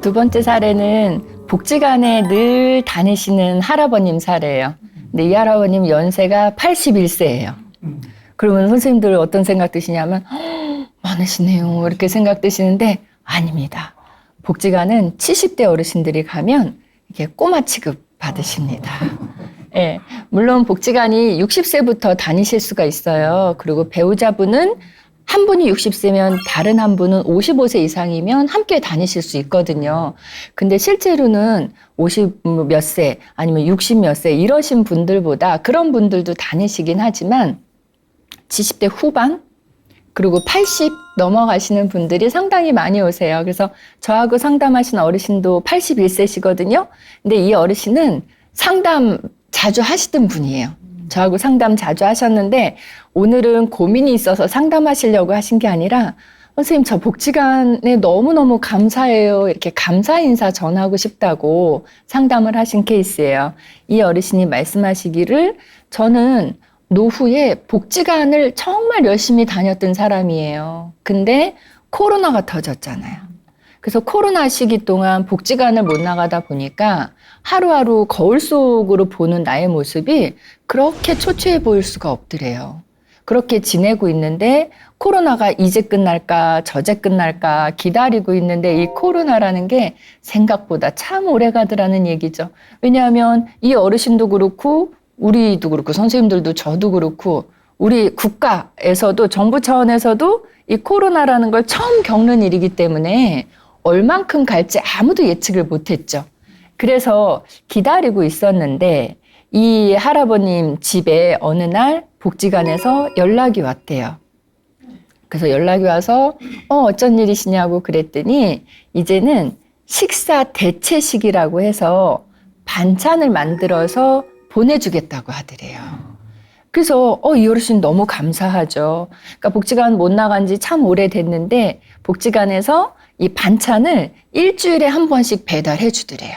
두 번째 사례는 복지관에 늘 다니시는 할아버님 사례예요. 근데 이 할아버님 연세가 81세예요. 그러면 선생님들 어떤 생각 드시냐면 많으시네요 이렇게 생각 드시는데 아닙니다. 복지관은 70대 어르신들이 가면 이렇게 꼬마 취급 받으십니다. 예, 물론 복지관이 60세부터 다니실 수가 있어요. 그리고 배우자분은 한 분이 60세면 다른 한 분은 55세 이상이면 함께 다니실 수 있거든요. 근데 실제로는 50 몇 세 아니면 60 몇 세 이러신 분들보다 그런 분들도 다니시긴 하지만 70대 후반 그리고 80 넘어가시는 분들이 상당히 많이 오세요. 그래서 저하고 상담하신 어르신도 81세시거든요. 근데 이 어르신은 상담 자주 하시던 분이에요. 저하고 상담 자주 하셨는데 오늘은 고민이 있어서 상담하시려고 하신 게 아니라 선생님 저 복지관에 너무너무 감사해요. 이렇게 감사 인사 전하고 싶다고 상담을 하신 케이스예요. 이 어르신이 말씀하시기를 저는 노후에 복지관을 정말 열심히 다녔던 사람이에요. 근데 코로나가 터졌잖아요. 그래서 코로나 시기 동안 복지관을 못 나가다 보니까 하루하루 거울 속으로 보는 나의 모습이 그렇게 초췌해 보일 수가 없더래요. 그렇게 지내고 있는데 코로나가 이제 끝날까 저제 끝날까 기다리고 있는데 이 코로나라는 게 생각보다 참 오래 가더라는 얘기죠. 왜냐하면 이 어르신도 그렇고 우리도 그렇고 선생님들도 저도 그렇고 우리 국가에서도 정부 차원에서도 이 코로나라는 걸 처음 겪는 일이기 때문에 얼만큼 갈지 아무도 예측을 못했죠. 그래서 기다리고 있었는데 이 할아버님 집에 어느 날 복지관에서 연락이 왔대요. 그래서 연락이 와서 어쩐 일이시냐고 그랬더니 이제는 식사 대체식이라고 해서 반찬을 만들어서 보내주겠다고 하더래요. 그래서 이 어르신 너무 감사하죠. 그러니까 복지관 못 나간 지 참 오래됐는데 복지관에서 이 반찬을 일주일에 한 번씩 배달해 주더래요.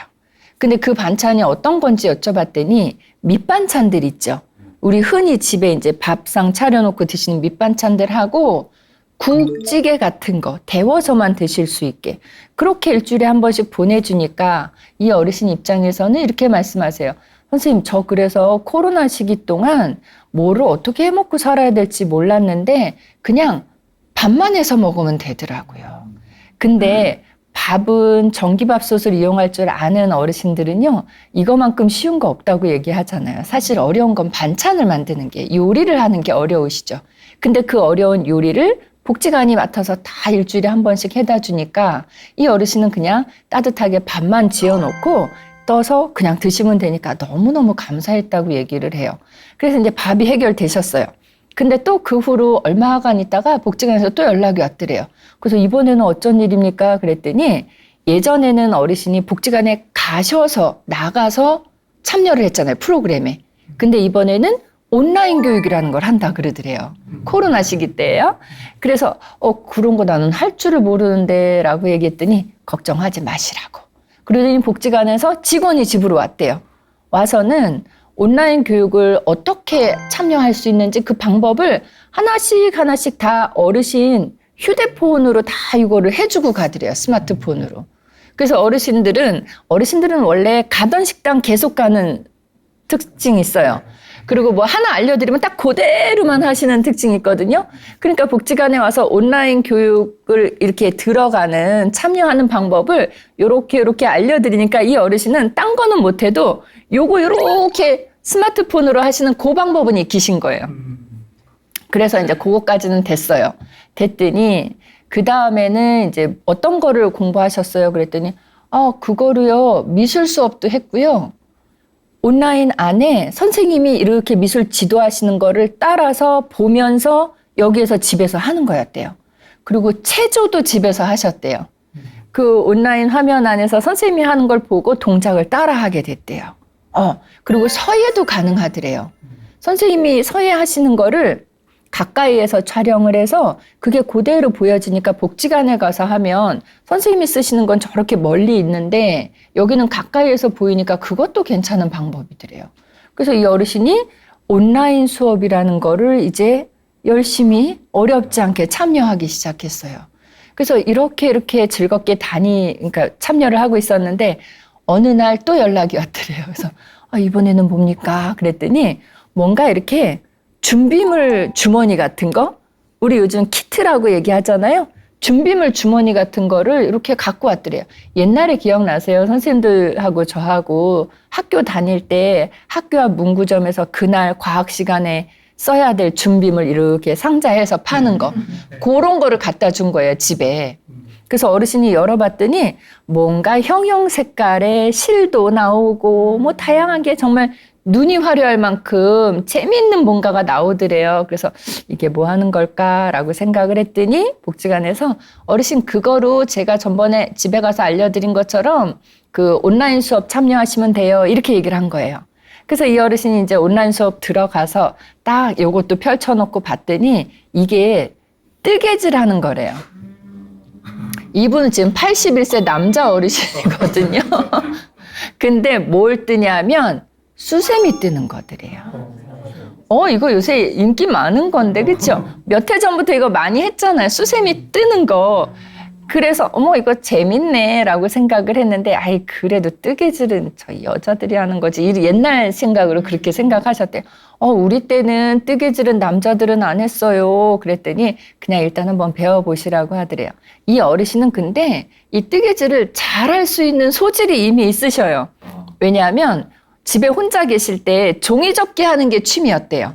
근데 그 반찬이 어떤 건지 여쭤봤더니 밑반찬들 있죠. 우리 흔히 집에 이제 밥상 차려놓고 드시는 밑반찬들하고 국찌개 같은 거 데워서만 드실 수 있게 그렇게 일주일에 한 번씩 보내주니까 이 어르신 입장에서는 이렇게 말씀하세요. 선생님 저 그래서 코로나 시기 동안 뭐를 어떻게 해먹고 살아야 될지 몰랐는데 그냥 밥만 해서 먹으면 되더라고요. 근데 밥은 전기밥솥을 이용할 줄 아는 어르신들은요 이거만큼 쉬운 거 없다고 얘기하잖아요. 사실 어려운 건 반찬을 만드는 게 요리를 하는 게 어려우시죠. 근데 그 어려운 요리를 복지관이 맡아서 다 일주일에 한 번씩 해다 주니까 이 어르신은 그냥 따뜻하게 밥만 지어놓고 떠서 그냥 드시면 되니까 너무너무 감사했다고 얘기를 해요. 그래서 이제 밥이 해결되셨어요. 근데 또 그 후로 얼마간 있다가 복지관에서 또 연락이 왔더래요. 그래서 이번에는 어쩐 일입니까? 그랬더니 예전에는 어르신이 복지관에 가셔서 나가서 참여를 했잖아요. 프로그램에. 근데 이번에는 온라인 교육이라는 걸 한다 그러더래요. 코로나 시기 때예요. 그래서 그런 거 나는 할 줄을 모르는데 라고 얘기했더니 걱정하지 마시라고. 그러더니 복지관에서 직원이 집으로 왔대요. 와서는 온라인 교육을 어떻게 참여할 수 있는지 그 방법을 하나씩 다 어르신 휴대폰으로 다 이거를 해주고 가더래요. 스마트폰으로. 그래서 어르신들은 원래 가던 식당 계속 가는 특징이 있어요. 그리고 뭐 하나 알려드리면 딱 그대로만 하시는 특징이 있거든요. 그러니까 복지관에 와서 온라인 교육을 이렇게 들어가는 참여하는 방법을 요렇게 알려드리니까 이 어르신은 딴 거는 못해도 요렇게 스마트폰으로 하시는 그 방법은 익히신 거예요. 그래서 이제 그거까지는 됐어요. 됐더니 그 다음에는 이제 어떤 거를 공부하셨어요? 그랬더니 그거로요 미술 수업도 했고요. 온라인 안에 선생님이 이렇게 미술 지도하시는 거를 따라서 보면서 여기에서 집에서 하는 거였대요. 그리고 체조도 집에서 하셨대요. 그 온라인 화면 안에서 선생님이 하는 걸 보고 동작을 따라 하게 됐대요. 그리고 서예도 가능하더래요. 선생님이 서예 하시는 거를 가까이에서 촬영을 해서 그게 그대로 보여지니까 복지관에 가서 하면 선생님이 쓰시는 건 저렇게 멀리 있는데 여기는 가까이에서 보이니까 그것도 괜찮은 방법이더래요. 그래서 이 어르신이 온라인 수업이라는 거를 이제 열심히 어렵지 않게 참여하기 시작했어요. 그래서 이렇게 즐겁게 그러니까 참여를 하고 있었는데 어느 날 또 연락이 왔더래요. 그래서 이번에는 뭡니까? 그랬더니 뭔가 이렇게 준비물 주머니 같은 거, 우리 요즘 키트라고 얘기하잖아요. 준비물 주머니 같은 거를 이렇게 갖고 왔더래요. 옛날에 기억나세요? 선생님들하고 저하고 학교 다닐 때 학교 앞 문구점에서 그날 과학 시간에 써야 될 준비물 이렇게 상자해서 파는 거. 그런 거를 갖다 준 거예요, 집에. 그래서 어르신이 열어봤더니 뭔가 형형 색깔의 실도 나오고 뭐 다양한 게 정말 눈이 화려할 만큼 재미있는 뭔가가 나오더래요. 그래서 이게 뭐 하는 걸까라고 생각을 했더니 복지관에서 어르신 그거로 제가 전번에 집에 가서 알려드린 것처럼 그 온라인 수업 참여하시면 돼요. 이렇게 얘기를 한 거예요. 그래서 이 어르신이 이제 온라인 수업 들어가서 딱 요것도 펼쳐놓고 봤더니 이게 뜨개질 하는 거래요. 이분은 지금 81세 남자 어르신이거든요. 근데 뭘 뜨냐면 수세미 뜨는 거더래요. 이거 요새 인기 많은 건데, 그쵸? 몇 해 전부터 이거 많이 했잖아요. 수세미 뜨는 거. 그래서, 이거 재밌네, 라고 생각을 했는데, 그래도 뜨개질은 저희 여자들이 하는 거지. 옛날 생각으로 그렇게 생각하셨대요. 우리 때는 뜨개질은 남자들은 안 했어요. 그랬더니, 그냥 일단 한번 배워보시라고 하더래요. 이 어르신은 근데 이 뜨개질을 잘할 수 있는 소질이 이미 있으셔요. 왜냐하면, 집에 혼자 계실 때 종이접기 하는 게 취미였대요.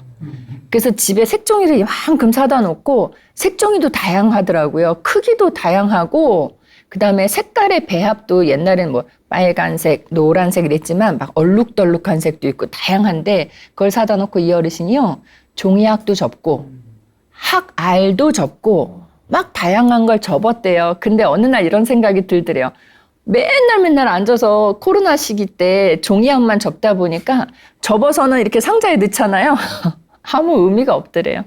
그래서 집에 색종이를 이만큼 사다 놓고 색종이도 다양하더라고요. 크기도 다양하고 그다음에 색깔의 배합도 옛날에는 뭐 빨간색, 노란색 이랬지만 막 얼룩덜룩한 색도 있고 다양한데 그걸 사다 놓고 이 어르신이요. 종이학도 접고 학알도 접고 막 다양한 걸 접었대요. 근데 어느 날 이런 생각이 들더래요. 맨날 앉아서 코로나 시기 때 종이학만 접다 보니까 접어서는 이렇게 상자에 넣잖아요. 아무 의미가 없더래요.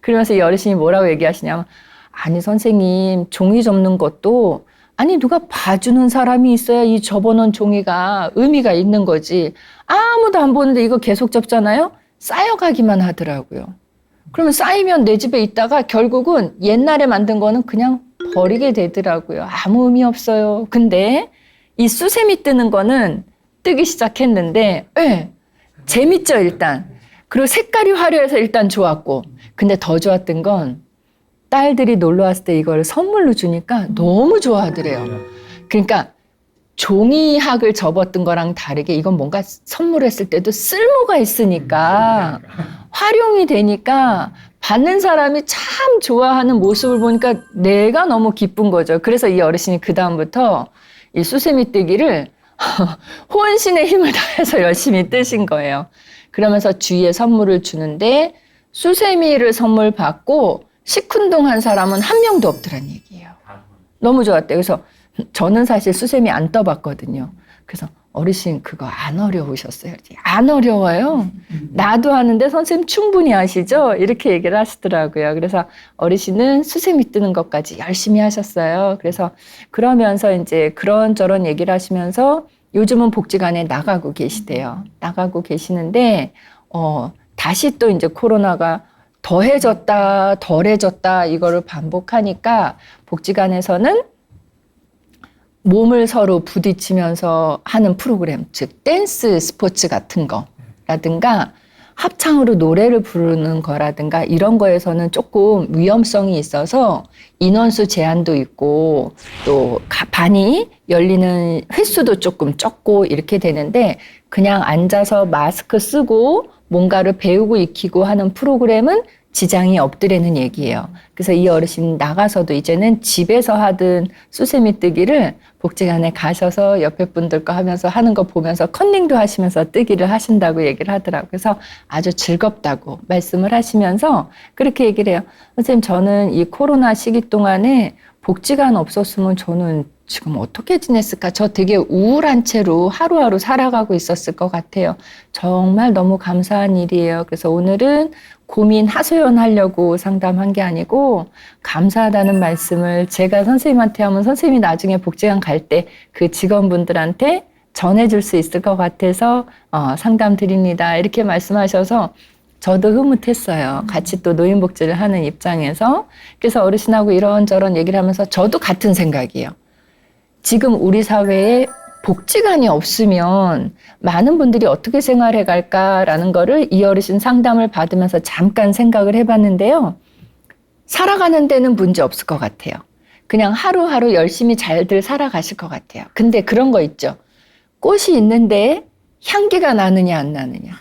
그러면서 이 어르신이 뭐라고 얘기하시냐면 아니 선생님 종이 접는 것도 누가 봐주는 사람이 있어야 이 접어놓은 종이가 의미가 있는 거지. 아무도 안 보는데 이거 계속 접잖아요. 쌓여가기만 하더라고요. 그러면 쌓이면 내 집에 있다가 결국은 옛날에 만든 거는 그냥 버리게 되더라고요. 아무 의미 없어요. 근데 이 수세미 뜨는 거는 뜨기 시작했는데 재밌죠 일단. 그리고 색깔이 화려해서 일단 좋았고 근데 더 좋았던 건 딸들이 놀러 왔을 때 이걸 선물로 주니까 너무 좋아하더래요. 그러니까 종이학을 접었던 거랑 다르게 이건 뭔가 선물했을 때도 쓸모가 있으니까 활용이 되니까 받는 사람이 참 좋아하는 모습을 보니까 내가 너무 기쁜 거죠. 그래서 이 어르신이 그다음부터 이 수세미 뜨기를 혼신의 힘을 다해서 열심히 뜨신 거예요. 그러면서 주위에 선물을 주는데 수세미를 선물 받고 시큰둥한 사람은 한 명도 없더란 얘기예요. 너무 좋았대요. 그래서 저는 사실 수세미 안 떠봤거든요. 그래서 어르신 그거 안 어려우셨어요? 안 어려워요. 나도 하는데 선생님 충분히 하시죠? 이렇게 얘기를 하시더라고요. 그래서 어르신은 수세미 뜨는 것까지 열심히 하셨어요. 그래서 그러면서 이제 그런저런 얘기를 하시면서 요즘은 복지관에 나가고 계시대요. 나가고 계시는데 다시 또 이제 코로나가 더해졌다 덜해졌다 이거를 반복하니까 복지관에서는 몸을 서로 부딪히면서 하는 프로그램, 즉 댄스 스포츠 같은 거라든가 합창으로 노래를 부르는 거라든가 이런 거에서는 조금 위험성이 있어서 인원수 제한도 있고 또 반이 열리는 횟수도 조금 적고 이렇게 되는데 그냥 앉아서 마스크 쓰고 뭔가를 배우고 익히고 하는 프로그램은 지장이 없더라는 얘기예요. 그래서 이 어르신 나가서도 이제는 집에서 하던 수세미 뜨기를 복지관에 가셔서 옆에 분들과 하면서 하는 거 보면서 컨닝도 하시면서 뜨기를 하신다고 얘기를 하더라고요. 그래서 아주 즐겁다고 말씀을 하시면서 그렇게 얘기를 해요. 선생님 저는 이 코로나 시기 동안에 복지관 없었으면 저는 지금 어떻게 지냈을까? 저 되게 우울한 채로 하루하루 살아가고 있었을 것 같아요. 정말 너무 감사한 일이에요. 그래서 오늘은 고민 하소연하려고 상담한 게 아니고 감사하다는 말씀을 제가 선생님한테 하면 선생님이 나중에 복지관 갈 때 그 직원분들한테 전해줄 수 있을 것 같아서 상담 드립니다. 이렇게 말씀하셔서 저도 흐뭇했어요. 같이 또 노인복지를 하는 입장에서. 그래서 어르신하고 이런저런 얘기를 하면서 저도 같은 생각이에요. 지금 우리 사회에 복지관이 없으면 많은 분들이 어떻게 생활해 갈까라는 거를 이 어르신 상담을 받으면서 잠깐 생각을 해봤는데요. 살아가는 데는 문제 없을 것 같아요. 그냥 하루하루 열심히 잘들 살아가실 것 같아요. 근데 그런 거 있죠. 꽃이 있는데 향기가 나느냐 안 나느냐.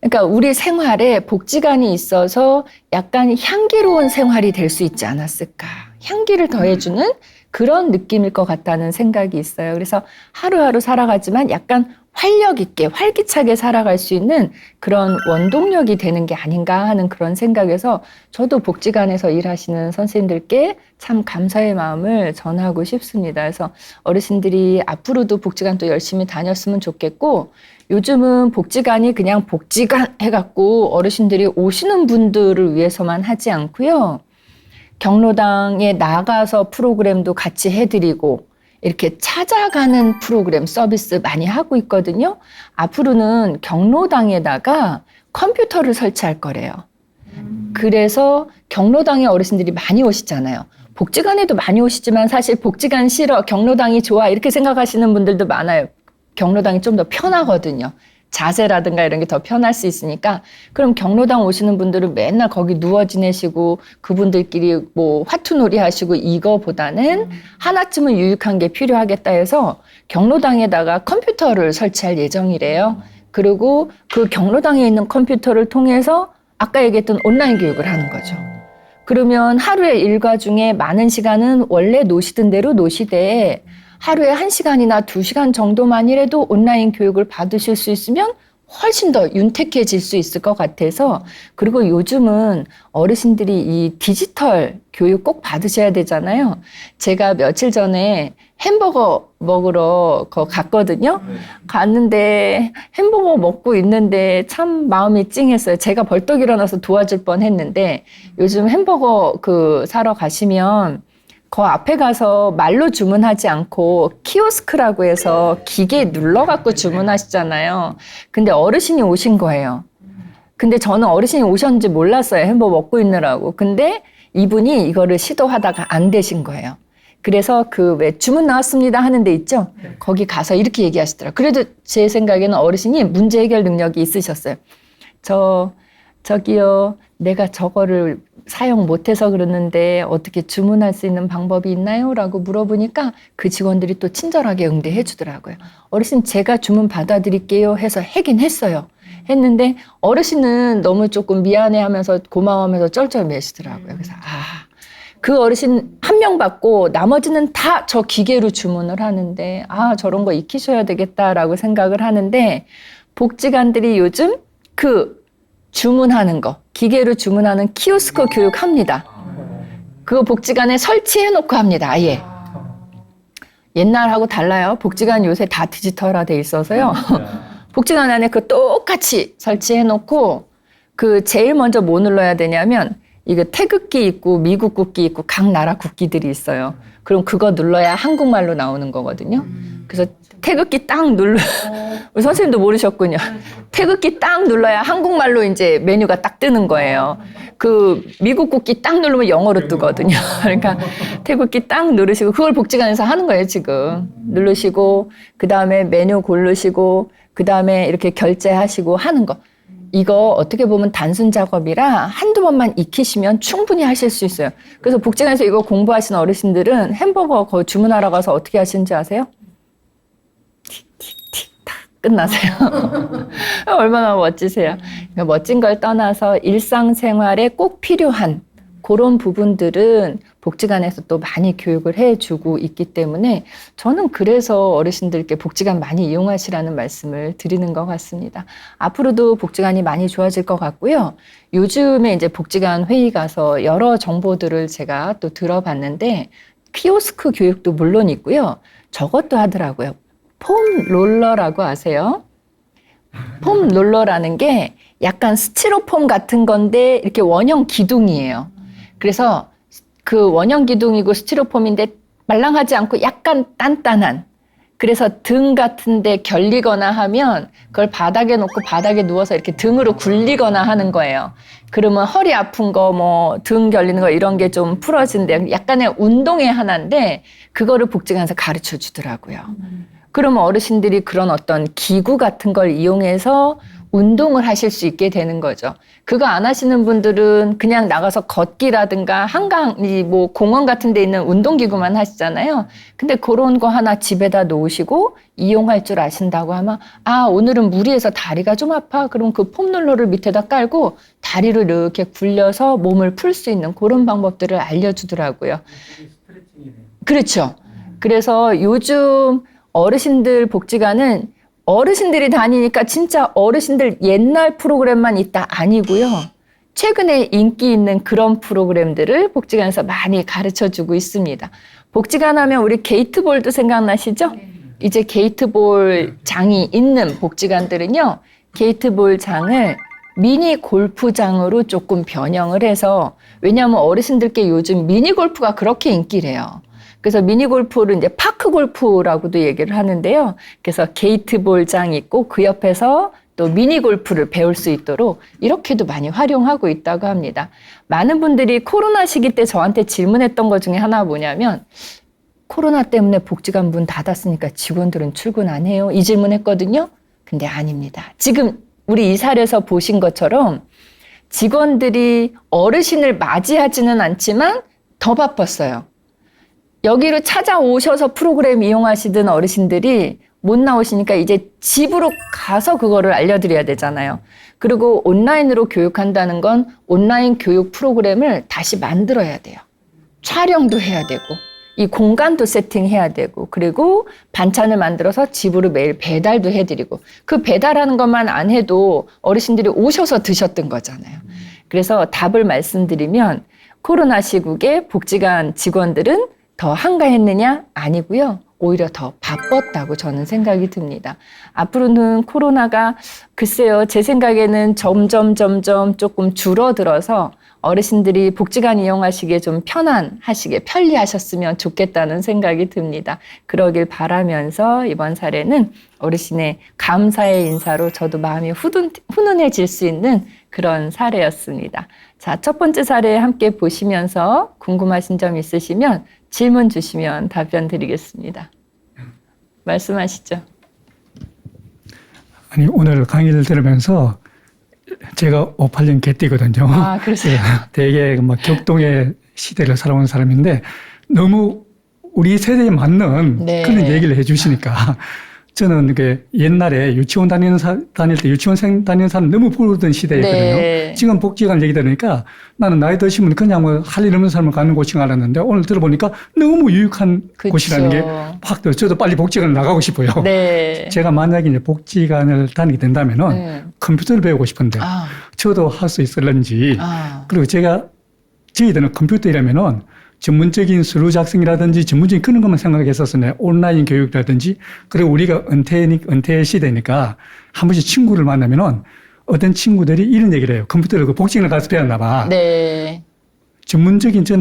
그러니까 우리 생활에 복지관이 있어서 약간 향기로운 생활이 될 수 있지 않았을까. 향기를 더해주는 그런 느낌일 것 같다는 생각이 있어요. 그래서 하루하루 살아가지만 약간 활력 있게 활기차게 살아갈 수 있는 그런 원동력이 되는 게 아닌가 하는 그런 생각에서 저도 복지관에서 일하시는 선생님들께 참 감사의 마음을 전하고 싶습니다. 그래서 어르신들이 앞으로도 복지관 또 열심히 다녔으면 좋겠고, 요즘은 복지관이 그냥 복지관 해갖고 어르신들이 오시는 분들을 위해서만 하지 않고요. 경로당에 나가서 프로그램도 같이 해드리고 이렇게 찾아가는 프로그램 서비스 많이 하고 있거든요. 앞으로는 경로당에다가 컴퓨터를 설치할 거래요. 그래서 경로당에 어르신들이 많이 오시잖아요. 복지관에도 많이 오시지만 사실 복지관 싫어, 경로당이 좋아 이렇게 생각하시는 분들도 많아요. 경로당이 좀 더 편하거든요. 자세라든가 이런 게 더 편할 수 있으니까. 그럼 경로당 오시는 분들은 맨날 거기 누워 지내시고 그분들끼리 뭐 화투놀이 하시고 이거보다는 하나쯤은 유익한 게 필요하겠다 해서 경로당에다가 컴퓨터를 설치할 예정이래요. 그리고 그 경로당에 있는 컴퓨터를 통해서 아까 얘기했던 온라인 교육을 하는 거죠. 그러면 하루의 일과 중에 많은 시간은 원래 노시던 대로 노시되 하루에 1시간이나 2시간 정도만이라도 온라인 교육을 받으실 수 있으면 훨씬 더 윤택해질 수 있을 것 같아서. 그리고 요즘은 어르신들이 이 디지털 교육 꼭 받으셔야 되잖아요. 제가 며칠 전에 햄버거 먹으러 갔거든요. 갔는데 햄버거 먹고 있는데 참 마음이 찡했어요. 제가 벌떡 일어나서 도와줄 뻔했는데, 요즘 햄버거 사러 가시면 그 앞에 가서 말로 주문하지 않고 키오스크라고 해서 기계에 눌러갖고 주문하시잖아요. 근데 어르신이 오신 거예요. 근데 저는 어르신이 오셨는지 몰랐어요. 햄버거 먹고 있느라고. 근데 이분이 이거를 시도하다가 안 되신 거예요. 그래서 왜 주문 나왔습니다 하는 데 있죠? 거기 가서 이렇게 얘기하시더라고요. 그래도 제 생각에는 어르신이 문제 해결 능력이 있으셨어요. 저기요, 내가 저거를 사용 못해서 그러는데 어떻게 주문할 수 있는 방법이 있나요? 라고 물어보니까 그 직원들이 또 친절하게 응대해 주더라고요. 어르신 제가 주문 받아드릴게요 해서 하긴 했어요. 했는데 어르신은 너무 조금 미안해하면서 고마워하면서 쩔쩔매시더라고요. 그래서 그 어르신 한 명 받고 나머지는 다 저 기계로 주문을 하는데 저런 거 익히셔야 되겠다라고 생각을 하는데, 복지관들이 요즘 주문하는 거, 기계로 주문하는 키오스크 교육합니다. 그거 복지관에 설치해놓고 합니다. 아예. 옛날하고 달라요. 복지관 요새 다 디지털화돼 있어서요. 복지관 안에 똑같이 설치해놓고 제일 먼저 뭐 눌러야 되냐면 이거 태극기 있고 미국 국기 있고 각 나라 국기들이 있어요. 그럼 그거 눌러야 한국말로 나오는 거거든요. 그래서 태극기 딱 우리 선생님도 모르셨군요. 태극기 딱 눌러야 한국말로 이제 메뉴가 딱 뜨는 거예요. 미국 국기 딱 누르면 영어로 뜨거든요. 그러니까 태극기 딱 누르시고, 그걸 복지관에서 하는 거예요, 지금. 누르시고, 그 다음에 메뉴 고르시고, 그 다음에 이렇게 결제하시고 하는 거. 이거 어떻게 보면 단순 작업이라 한두 번만 익히시면 충분히 하실 수 있어요. 그래서 복지관에서 이거 공부하시는 어르신들은 햄버거 거 주문하러 가서 어떻게 하시는지 아세요? 틱틱틱 끝나세요. 얼마나 멋지세요. 그러니까 멋진 걸 떠나서 일상생활에 꼭 필요한 그런 부분들은 복지관에서 또 많이 교육을 해주고 있기 때문에 저는 그래서 어르신들께 복지관 많이 이용하시라는 말씀을 드리는 것 같습니다. 앞으로도 복지관이 많이 좋아질 것 같고요. 요즘에 이제 복지관 회의 가서 여러 정보들을 제가 또 들어봤는데, 키오스크 교육도 물론 있고요. 저것도 하더라고요. 폼 롤러라고 아세요? 폼 롤러라는 게 약간 스티로폼 같은 건데 이렇게 원형 기둥이에요. 그래서 원형 기둥이고 스티로폼인데 말랑하지 않고 약간 단단한 그래서 등 같은데 결리거나 하면 그걸 바닥에 놓고 바닥에 누워서 이렇게 등으로 굴리거나 하는 거예요. 그러면 허리 아픈 거, 뭐 등 결리는 거 이런 게 좀 풀어진대. 약간의 운동의 하나인데 그거를 복지관에서 가르쳐 주더라고요. 그러면 어르신들이 그런 어떤 기구 같은 걸 이용해서 운동을 하실 수 있게 되는 거죠. 그거 안 하시는 분들은 그냥 나가서 걷기라든가 한강, 뭐 공원 같은 데 있는 운동기구만 하시잖아요. 근데 그런 거 하나 집에다 놓으시고 이용할 줄 아신다고 하면, 아, 오늘은 무리해서 다리가 좀 아파. 그럼 그 폼롤러를 밑에다 깔고 다리를 이렇게 굴려서 몸을 풀 수 있는 그런 방법들을 알려주더라고요. 그렇죠. 그래서 요즘 어르신들 복지관은 어르신들이 다니니까 진짜 어르신들 옛날 프로그램만 있다 아니고요. 최근에 인기 있는 그런 프로그램들을 복지관에서 많이 가르쳐주고 있습니다. 복지관 하면 우리 게이트볼도 생각나시죠? 이제 게이트볼 장이 있는 복지관들은요. 게이트볼 장을 미니 골프장으로 조금 변형을 해서, 왜냐하면 어르신들께 요즘 미니 골프가 그렇게 인기래요. 그래서 미니 골프를 이제 파크 골프라고도 얘기를 하는데요. 그래서 게이트볼장 있고 그 옆에서 또 미니 골프를 배울 수 있도록 이렇게도 많이 활용하고 있다고 합니다. 많은 분들이 코로나 시기 때 저한테 질문했던 것 중에 하나가 뭐냐면, 코로나 때문에 복지관 문 닫았으니까 직원들은 출근 안 해요? 이 질문했거든요. 근데 아닙니다. 지금 우리 이 사례에서 보신 것처럼 직원들이 어르신을 맞이하지는 않지만 더 바빴어요. 여기로 찾아오셔서 프로그램 이용하시던 어르신들이 못 나오시니까 이제 집으로 가서 그거를 알려드려야 되잖아요. 그리고 온라인으로 교육한다는 건 온라인 교육 프로그램을 다시 만들어야 돼요. 촬영도 해야 되고, 이 공간도 세팅해야 되고, 그리고 반찬을 만들어서 집으로 매일 배달도 해드리고, 그 배달하는 것만 안 해도 어르신들이 오셔서 드셨던 거잖아요. 그래서 답을 말씀드리면, 코로나 시국에 복지관 직원들은 더 한가했느냐? 아니고요. 오히려 더 바빴다고 저는 생각이 듭니다. 앞으로는 코로나가 글쎄요, 제 생각에는 점점 조금 줄어들어서 어르신들이 복지관 이용하시기에 좀 편리하셨으면 좋겠다는 생각이 듭니다. 그러길 바라면서 이번 사례는 어르신의 감사의 인사로 저도 마음이 훈훈해질 수 있는 그런 사례였습니다. 자, 첫 번째 사례 함께 보시면서 궁금하신 점 있으시면 질문 주시면 답변 드리겠습니다. 말씀하시죠. 아니, 오늘 강의를 들으면서 제가 58년 개띠거든요. 아, 그러세요? 되게 막 격동의 시대를 살아온 사람인데 너무 우리 세대에 맞는 네. 그런 얘기를 해주시니까 저는 그 옛날에 유치원 다닐 때 유치원생 다니는 사람 너무 부르던 시대였거든요. 네. 지금 복지관 얘기 들으니까 나는 나이 드시면 그냥 뭐 할 일 없는 사람을 가는 곳인 줄 알았는데 오늘 들어보니까 너무 유익한 그쵸. 곳이라는 게 확 저도 빨리 복지관을 나가고 싶어요. 네. 제가 만약에 이제 복지관을 다니게 된다면은 컴퓨터를 배우고 싶은데 저도 할 수 있을런지 그리고 저희들은 컴퓨터 이라면은 전문적인 서류 작성이라든지 전문적인 그런 것만 생각했었어요. 온라인 교육이라든지. 그리고 우리가 은퇴 시대니까 한 번씩 친구를 만나면은 어떤 친구들이 이런 얘기를 해요. 컴퓨터를 그 복지관을 가서 배웠나 봐. 네. 저는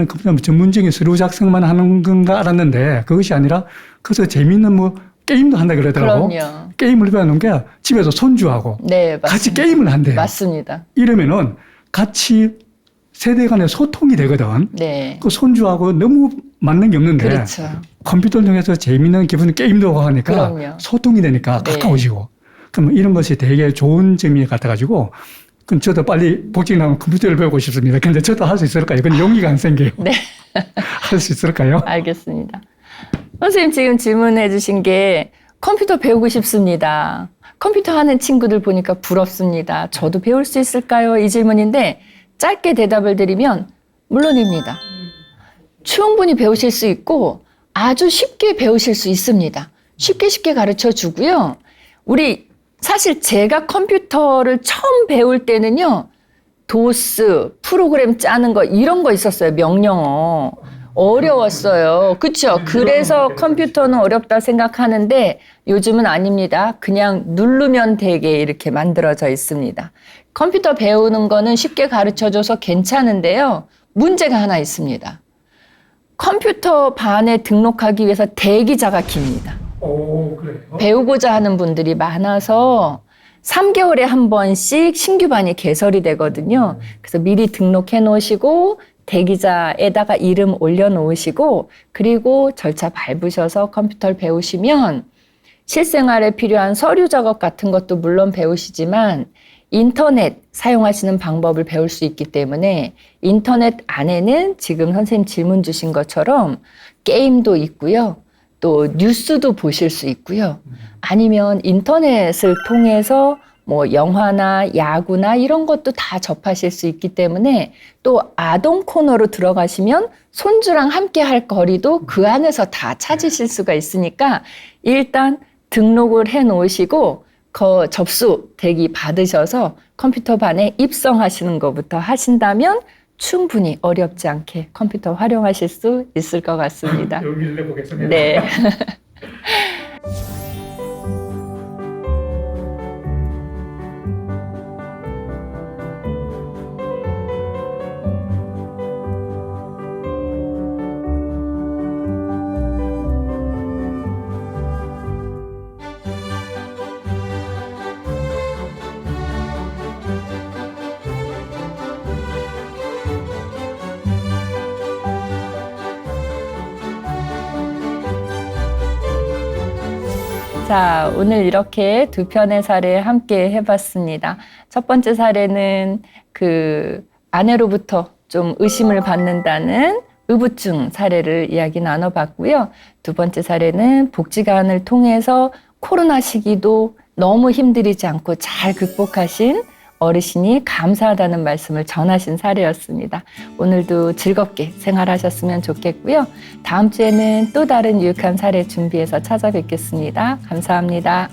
컴퓨터 전문적인 서류 작성만 하는 건가 알았는데 그것이 아니라 그래서 재미있는 뭐 게임도 한다 그러더라고. 그럼요. 게임을 배워놓은 게 집에서 손주하고 네, 맞습니다. 같이 게임을 한대요. 맞습니다. 이러면은 같이 세대 간의 소통이 되거든. 네. 그 손주하고 너무 맞는 게 없는데 그렇죠. 컴퓨터를 통해서 재미있는 기분 게임도 하고 하니까 그럼요. 소통이 되니까 네. 가까워지고 그럼 이런 것이 되게 좋은 점이 같아가지고 그럼 저도 빨리 복직을 하면 컴퓨터를 배우고 싶습니다. 근데 저도 할 수 있을까요? 근데 용기가 안 생겨요. 네. 할 수 있을까요? 알겠습니다. 선생님 지금 질문해 주신 게 컴퓨터 배우고 싶습니다. 컴퓨터 하는 친구들 보니까 부럽습니다. 저도 배울 수 있을까요? 이 질문인데 짧게 대답을 드리면 물론입니다. 충분히 배우실 수 있고 아주 쉽게 배우실 수 있습니다. 쉽게 가르쳐 주고요. 사실 제가 컴퓨터를 처음 배울 때는요. 도스, 프로그램 짜는 거 이런 거 있었어요. 명령어. 어려웠어요. 그렇죠? 그래서 컴퓨터는 어렵다 생각하는데 요즘은 아닙니다. 그냥 누르면 되게 이렇게 만들어져 있습니다. 컴퓨터 배우는 거는 쉽게 가르쳐줘서 괜찮은데요. 문제가 하나 있습니다. 컴퓨터 반에 등록하기 위해서 대기자가 깁니다. 그래요? 배우고자 하는 분들이 많아서 3개월에 한 번씩 신규반이 개설이 되거든요. 그래서 미리 등록해 놓으시고 대기자에다가 이름 올려 놓으시고 그리고 절차 밟으셔서 컴퓨터를 배우시면 실생활에 필요한 서류 작업 같은 것도 물론 배우시지만 인터넷 사용하시는 방법을 배울 수 있기 때문에 인터넷 안에는 지금 선생님 질문 주신 것처럼 게임도 있고요. 또 뉴스도 보실 수 있고요. 아니면 인터넷을 통해서 뭐 영화나 야구나 이런 것도 다 접하실 수 있기 때문에 또 아동 코너로 들어가시면 손주랑 함께 할 거리도 그 안에서 다 찾으실 수가 있으니까 일단 등록을 해 놓으시고 접수 대기 받으셔서 컴퓨터 반에 입성하시는 것부터 하신다면 충분히 어렵지 않게 컴퓨터 활용하실 수 있을 것 같습니다. 용기를 내보겠습니다. 네. 자, 오늘 이렇게 두 편의 사례 함께 해봤습니다. 첫 번째 사례는 그 아내로부터 좀 의심을 받는다는 의부증 사례를 이야기 나눠봤고요. 두 번째 사례는 복지관을 통해서 코로나 시기도 너무 힘들이지 않고 잘 극복하신 어르신이 감사하다는 말씀을 전하신 사례였습니다. 오늘도 즐겁게 생활하셨으면 좋겠고요. 다음 주에는 또 다른 유익한 사례 준비해서 찾아뵙겠습니다. 감사합니다.